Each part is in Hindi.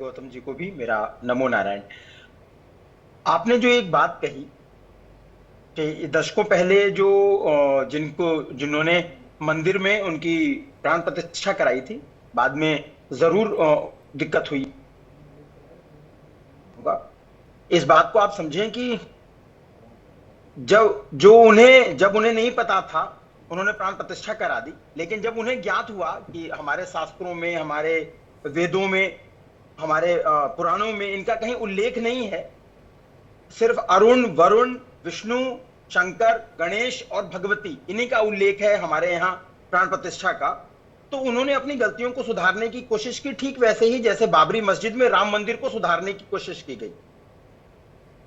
गौतम जी को भी मेरा नमो नारायण। आपने जो एक बात कही कि दशकों पहले जो जिन्होंने मंदिर में उनकी प्राण प्रतिष्ठा कराई थी, बाद में जरूर दिक्कत हुई होगा। इस बात को आप समझें कि जब उन्हें नहीं पता था, उन्होंने प्राण प्रतिष्ठा करा दी, लेकिन जब उन्हें ज्ञात हुआ कि हमारे शास्त्रों में, हमारे वेदों में, हमारे पुराणों में इनका कहीं उल्लेख नहीं है, सिर्फ अरुण, वरुण, विष्णु, शंकर, गणेश और भगवती, इन्हीं का उल्लेख है हमारे यहाँ प्राण प्रतिष्ठा का। तो उन्होंने अपनी गलतियों को सुधारने की कोशिश की, ठीक वैसे ही जैसे बाबरी मस्जिद में राम मंदिर को सुधारने की कोशिश की गई।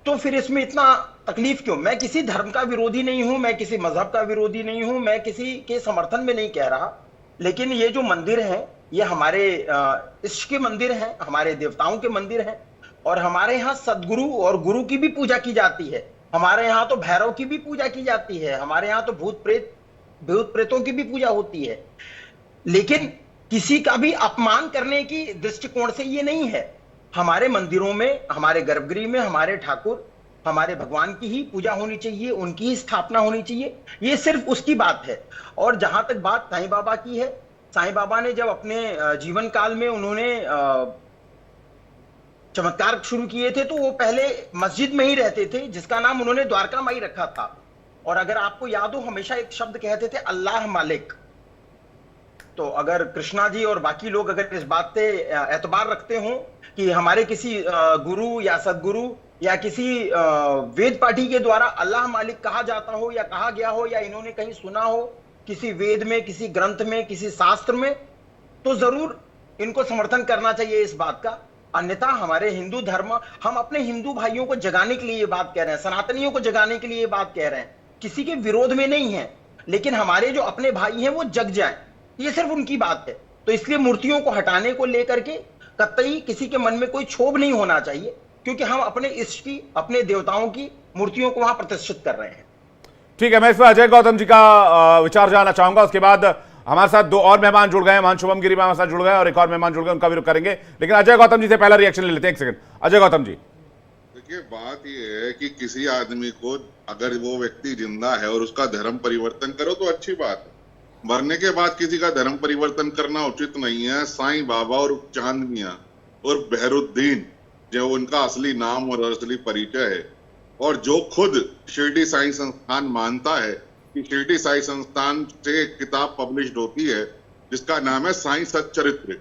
तो फिर इसमें इतना तकलीफ क्यों? मैं किसी धर्म का विरोधी नहीं हूं, मैं किसी मजहब का विरोधी नहीं हूं, मैं किसी के समर्थन में नहीं कह रहा, लेकिन ये जो मंदिर है, ये हमारे इष्ट के मंदिर हैं, हमारे देवताओं के मंदिर हैं, और हमारे यहाँ सदगुरु और गुरु की भी पूजा की जाती है। हमारे यहाँ तो भैरव की भी पूजा की जाती है, हमारे यहाँ तो भूत प्रेतों की भी पूजा होती है। लेकिन किसी का भी अपमान करने की दृष्टिकोण से ये नहीं है। हमारे मंदिरों में, हमारे गर्भगृह में हमारे ठाकुर, हमारे भगवान की ही पूजा होनी चाहिए, उनकी ही स्थापना होनी चाहिए, ये सिर्फ उसकी बात है। और जहां तक बात साईं बाबा की है, साईं बाबा ने जब अपने जीवन काल में उन्होंने चमत्कार शुरू किए थे, तो वो पहले मस्जिद में ही रहते थे, जिसका नाम उन्होंने द्वारका माई रखा था। और अगर आपको याद हो, हमेशा एक शब्द कहते थे, अल्लाह मालिक। तो अगर कृष्णा जी और बाकी लोग अगर इस बात से एतबार रखते हो कि हमारे किसी गुरु या सदगुरु या किसी वेद पाठी के द्वारा अल्लाह मालिक कहा जाता हो या कहा गया हो, या इन्होंने कहीं सुना हो किसी वेद में, किसी ग्रंथ में, किसी शास्त्र में, तो जरूर इनको समर्थन करना चाहिए इस बात का। अन्यथा हमारे हिंदू धर्म, हम अपने हिंदू भाइयों को जगाने के लिए ये बात कह रहे हैं, सनातनियों को जगाने के लिए ये बात कह रहे हैं, किसी के विरोध में नहीं है, लेकिन हमारे जो अपने भाई हैं वो जग जाएं, ये सिर्फ उनकी बात है। तो इसलिए मूर्तियों को हटाने को लेकर के कतई किसी के मन में कोई क्षोभ नहीं होना चाहिए, क्योंकि हम अपने इष्ट की, अपने देवताओं की मूर्तियों को वहां प्रतिष्ठित कर रहे हैं। ठीक है, मैं इस पर अजय गौतम जी का विचार जानना चाहूंगा। उसके बाद हमारे साथ दो और मेहमान जुड़ गए, महान शुभम गिरी हमारे साथ जुड़ गए और एक और मेहमान जुड़ गए, उनका भी रुख करेंगे। लेकिन अजय गौतम जी से पहला रिएक्शन ले लेते हैं। एक सेकंड, अजय गौतम जी। देखिए, बात यह है कि किसी आदमी को, अगर वो व्यक्ति जिंदा है और उसका धर्म परिवर्तन करो तो अच्छी बात है। मरने के बाद किसी का धर्म परिवर्तन करना उचित नहीं है। साईं बाबा और चांद मियां और बहरुद्दीन, जो उनका असली नाम और असली परिचय है, और जो खुद शिरडी साईं संस्थान मानता है कि शिरडी साईं संस्थान से एक किताब पब्लिश होती है जिसका नाम है साईं सच्चरित्र।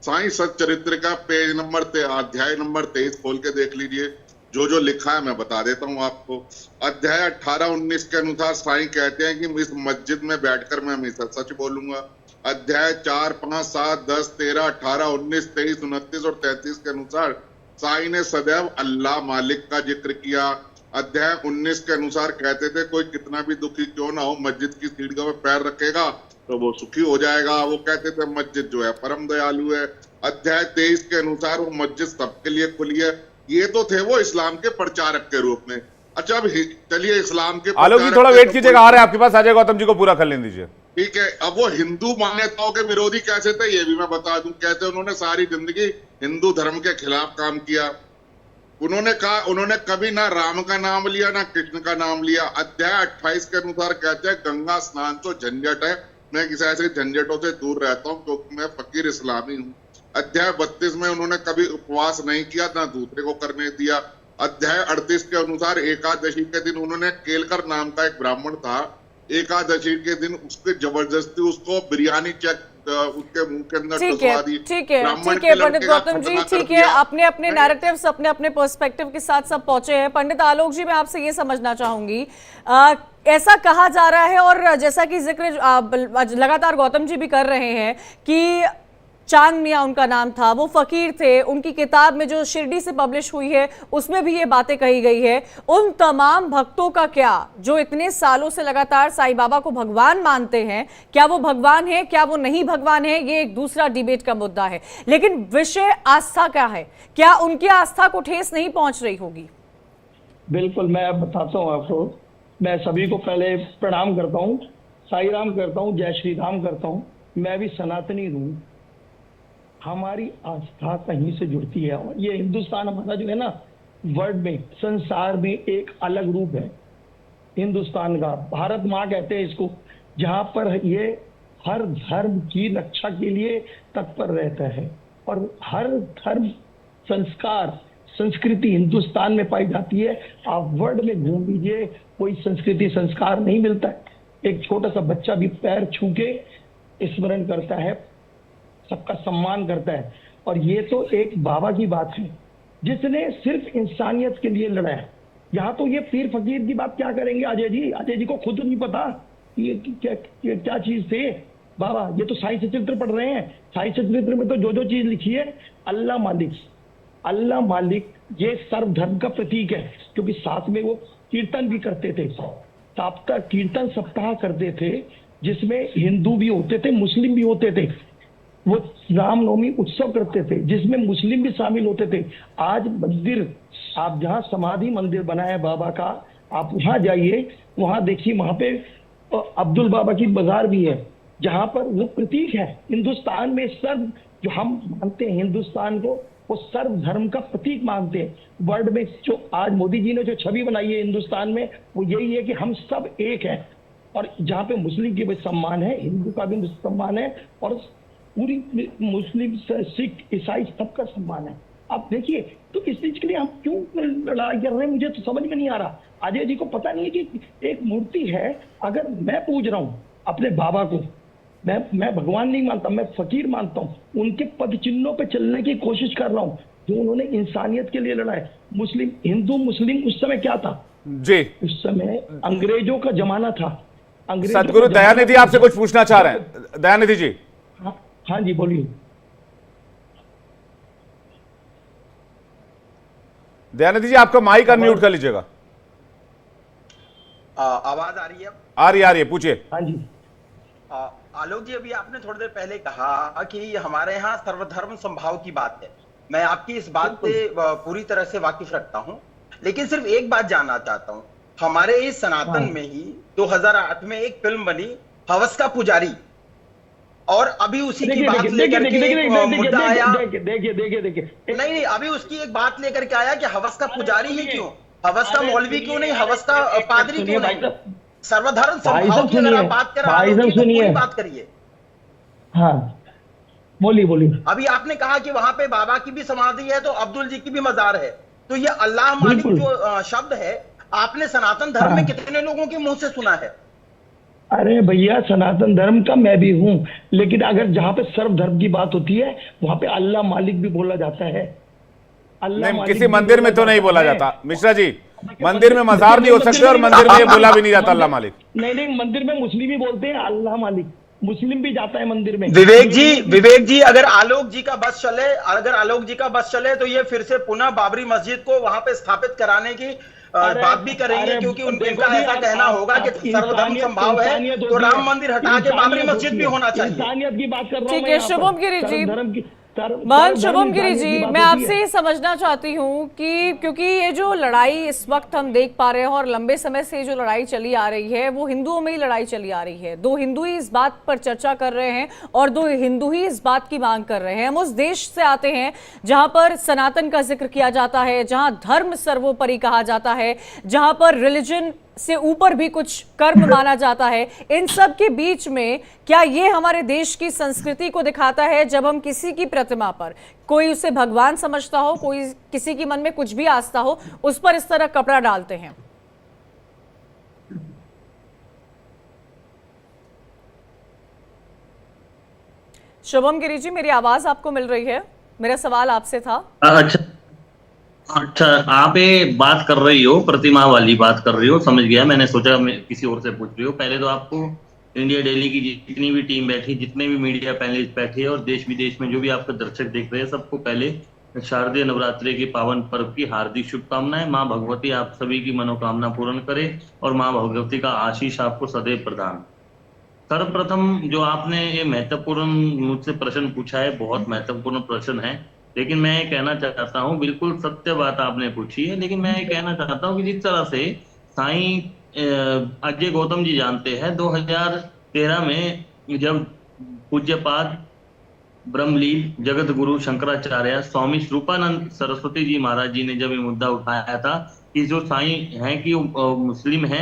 साईं सच्चरित्र का पेज नंबर अध्याय नंबर 23 खोल के देख लीजिए। जो लिखा है मैं बता देता हूं आपको। अध्याय 18-19 के अनुसार साईं कहते हैं कि इस मस्जिद में बैठकर मैं हमेशा सच बोलूंगा। अध्याय 4, 5, 7, 10, 13, 18, 19, 23, 29 और 33 के अनुसार साईं ने सदैव अल्लाह मालिक का जिक्र किया। अध्याय 19 के अनुसार कहते थे कोई कितना भी दुखी क्यों ना हो, मस्जिद की सीढ़ियों में पैर रखेगा तो वो सुखी हो जाएगा। वो कहते थे मस्जिद जो है परम दयालु है। अध्याय 23 के अनुसार वो मस्जिद सबके लिए खुली है। ये तो थे वो इस्लाम के प्रचारक के रूप में। अच्छा, अब चलिए इस्लाम के आलोक जी थोड़ा वेट कीजिएगा, आ रहे हैं आपके पास। अजय गौतम जी को पूरा कर लेने दीजिए। ठीक है। अब वो हिंदू मान्यताओं के विरोधी कैसे थे ये भी मैं बता दूं। कैसे उन्होंने सारी जिंदगी हिंदू धर्म के खिलाफ काम किया। उन्होंने कहा, उन्होंने कभी ना राम का नाम लिया ना कृष्ण का नाम लिया। अध्याय 28 के अनुसार कहते हैं गंगा स्नान तो झंझट है, मैं किसी ऐसे झंझटों से दूर रहता हूँ क्योंकि मैं फकीर इस्लामी हूँ। अध्याय 32 में उन्होंने कभी उपवास नहीं किया, ना दूसरे को करने दिया। अध्याय 38 के अनुसार एकादशी के दिन उन्होंने केलकर नाम का एक ब्राह्मण था, एकादशी के दिन उसके जबरदस्ती उसको बिरयानी चेक उसके मुंह के अंदर घुसवा दी। ठीक है पंडित गौतम जी, ठीक है, अपने अपने नैरेटिव्स, अपने अपने पर्सपेक्टिव के साथ सब पहुंचे हैं। पंडित आलोक जी, मैं आपसे ये समझना चाहूंगी, ऐसा कहा जा रहा है और जैसा कि जिक्र लगातार गौतम जी भी कर रहे हैं कि चांद मियां उनका नाम था, वो फकीर थे, उनकी किताब में जो शिरडी से पब्लिश हुई है उसमें भी ये बातें कही गई है। उन तमाम भक्तों का क्या, जो इतने सालों से लगातार साईं बाबा को भगवान मानते हैं, क्या वो भगवान है, क्या वो नहीं भगवान है, ये एक दूसरा डिबेट का मुद्दा है। लेकिन विषय आस्था का है, क्या उनकी आस्था को ठेस नहीं पहुंच रही होगी? बिल्कुल, मैं बताता हूँ आपको। मैं सभी को पहले प्रणाम करता हूँ, साई राम करता हूँ, जय श्री राम करता हूँ। मैं भी सनातनी हूँ हमारी आस्था कहीं से जुड़ती है। और ये हिंदुस्तान हमारा जो है ना, वर्ल्ड में, संसार में एक अलग रूप है हिंदुस्तान का। भारत माँ कहते हैं इसको, जहाँ पर ये हर धर्म की रक्षा के लिए तत्पर रहता है और हर धर्म, संस्कार, संस्कृति हिंदुस्तान में पाई जाती है। आप वर्ल्ड में घूम लीजिए, कोई संस्कृति संस्कार नहीं मिलता है। एक छोटा सा बच्चा भी पैर छू के स्मरण करता है, सबका सम्मान करता है। और ये तो एक बाबा की बात है जिसने सिर्फ इंसानियत के लिए लड़ा है। यहाँ तो ये पीर फकीर की बात क्या करेंगे अजय जी? अजय जी को खुद नहीं पता ये क्या चीज थे बाबा। ये तो साई चरित्र पढ़ रहे हैं। साई चरित्र में तो जो चीज लिखी है, अल्लाह मालिक ये सर्वधर्म का प्रतीक है। क्योंकि साथ में वो कीर्तन भी करते थे, सप्ताह कीर्तन सप्ताह करते थे, जिसमें हिंदू भी होते थे, मुस्लिम भी होते थे। वो रामनवमी उत्सव करते थे जिसमें मुस्लिम भी शामिल होते थे। आज मंदिर, आप जहाँ समाधि मंदिर बना है बाबा का, आप वहां जाइए, वहां देखिए, वहां पे अब्दुल बाबा की बाजार भी है, जहां पर वो प्रतीक है हिंदुस्तान में। सर्व जो हम मानते हैं हिंदुस्तान को, वो सर्व धर्म का प्रतीक मानते हैं। वर्ल्ड में जो आज मोदी जी ने जो छवि बनाई है हिंदुस्तान में, वो यही है कि हम सब एक हैं। और जहाँ पे मुस्लिम की भी सम्मान है, हिंदू का भी सम्मान है, और पूरी मुस्लिम, सिख, ईसाई सबका सम्मान है। आप देखिए, तो इस चीज के लिए हम क्यों लड़ाई कर रहे हैं, मुझे तो समझ में नहीं आ रहा। अजय जी को पता नहीं है कि एक मूर्ति है, अगर मैं पूज रहा हूँ अपने बाबा को, मैं भगवान नहीं मानता, मैं फकीर मानता हूँ, उनके पद चिन्हों पे चलने की कोशिश कर रहा हूँ, जो उन्होंने इंसानियत के लिए लड़ा है। मुस्लिम, हिंदू मुस्लिम उस समय क्या था जी? उस समय अंग्रेजों का जमाना था। सदगुरु दयानिधि आपसे कुछ पूछना चाह रहे हैं। दयानिधि जी। हाँ जी, बोलिए। दयानिधि जी, आपका माइक अनम्यूट कर लीजिएगा। आवाज आ रही है? आ रही है, पूछिए। हाँ जी। आलोक जी, अभी आपने थोड़ी देर पहले कहा कि हमारे यहाँ सर्वधर्म संभाव की बात है। मैं आपकी इस बात से पूरी तरह से वाकिफ रखता हूँ, लेकिन सिर्फ एक बात जानना चाहता हूँ। हमारे इस सनातन में ही 2008 में एक फिल्म बनी, हवस का पुजारी, और अभी उसी की बात लेकर के मुद्दा आया। देखिए, नहीं, अभी उसकी एक बात लेकर के आया कि हवस का पुजारी ही क्यों, हवस का मौलवी क्यों नहीं, हवस का पादरी क्यों नहीं। सर्वधर्म संभाव की अगर आप बात कर रहे हैं तो पूरी बात करिए। हाँ, बोलिए। अभी आपने कहा कि वहां पे बाबा की भी समाधि है, तो अब्दुल जी की भी मजार है। तो ये अल्लाह मालिक जो शब्द है, आपने सनातन धर्म में कितने लोगों के मुंह से सुना है? अरे भैया, सनातन धर्म का मैं भी हूँ, लेकिन अगर जहाँ पे सर्व धर्म की बात होती है, वहां पे अल्लाह मालिक भी बोला जाता है। नहीं, किसी मंदिर में तो नहीं बोला जाता मिश्रा जी। मंदिर में मजार नहीं हो सकते और मंदिर में बोला भी नहीं जाता अल्लाह मालिक। नहीं, मंदिर में मुस्लिम ही बोलते हैं अल्लाह मालिक, मुस्लिम भी जाता है मंदिर में। विवेक जी, अगर आलोक जी का बस चले तो ये फिर से पुनः बाबरी मस्जिद को वहां पे स्थापित कराने की बात भी करेंगे, क्योंकि उनका ऐसा कहना होगा कि सर्वधर्म संभाव है, तो राम मंदिर हटा के बाबरी मस्जिद भी होना चाहिए। इंसानियत की बात कर रहा हूं। ठीक है, शुभम गिरी जी, महंत शुभम गिरी जी, मैं आपसे ये समझना चाहती हूँ कि क्योंकि ये जो लड़ाई इस वक्त हम देख पा रहे हैं और लंबे समय से जो लड़ाई चली आ रही है, वो हिंदुओं में ही लड़ाई चली आ रही है। दो हिंदू ही इस बात पर चर्चा कर रहे हैं और दो हिंदू ही इस बात की मांग कर रहे हैं। हम उस देश से आते हैं जहां पर सनातन का जिक्र किया जाता है, जहां धर्म सर्वोपरि कहा जाता है, जहां पर रिलीजन से ऊपर भी कुछ कर्म माना जाता है। इन सब के बीच में क्या ये हमारे देश की संस्कृति को दिखाता है, जब हम किसी की प्रतिमा पर, कोई उसे भगवान समझता हो, कोई किसी के मन में कुछ भी आस्था हो, उस पर इस तरह कपड़ा डालते हैं? शुभम गिरी जी, मेरी आवाज आपको मिल रही है? मेरा सवाल आपसे था। अच्छा, आप ये बात कर रही हो, प्रतिमा वाली बात कर रही हो, समझ गया। मैंने सोचा मैं किसी और से पूछ रही हो। पहले तो आपको इंडिया डेली की जितनी भी टीम बैठी, जितने भी मीडिया पैनलिस्ट बैठे और देश विदेश में जो भी आपके दर्शक देख रहे हैं, सबको पहले शारदीय नवरात्रि के पावन पर्व की हार्दिक शुभकामनाएं। माँ भगवती आप सभी की मनोकामना पूर्ण करे और माँ भगवती का आशीष आपको सदैव प्रदान। सर्वप्रथम जो आपने ये महत्वपूर्ण मुझसे प्रश्न पूछा है, बहुत महत्वपूर्ण प्रश्न है, लेकिन मैं ये कहना चाहता हूँ, बिल्कुल सत्य बात आपने पूछी है, लेकिन मैं ये कहना चाहता हूँ कि जिस तरह से साईं अजय गौतम जी जानते हैं, 2013 में जब पूज्यपाद ब्रह्मलीन जगत गुरु शंकराचार्य स्वामी स्वरूपानंद सरस्वती जी महाराज जी ने जब ये मुद्दा उठाया था कि जो साईं हैं कि मुस्लिम हैं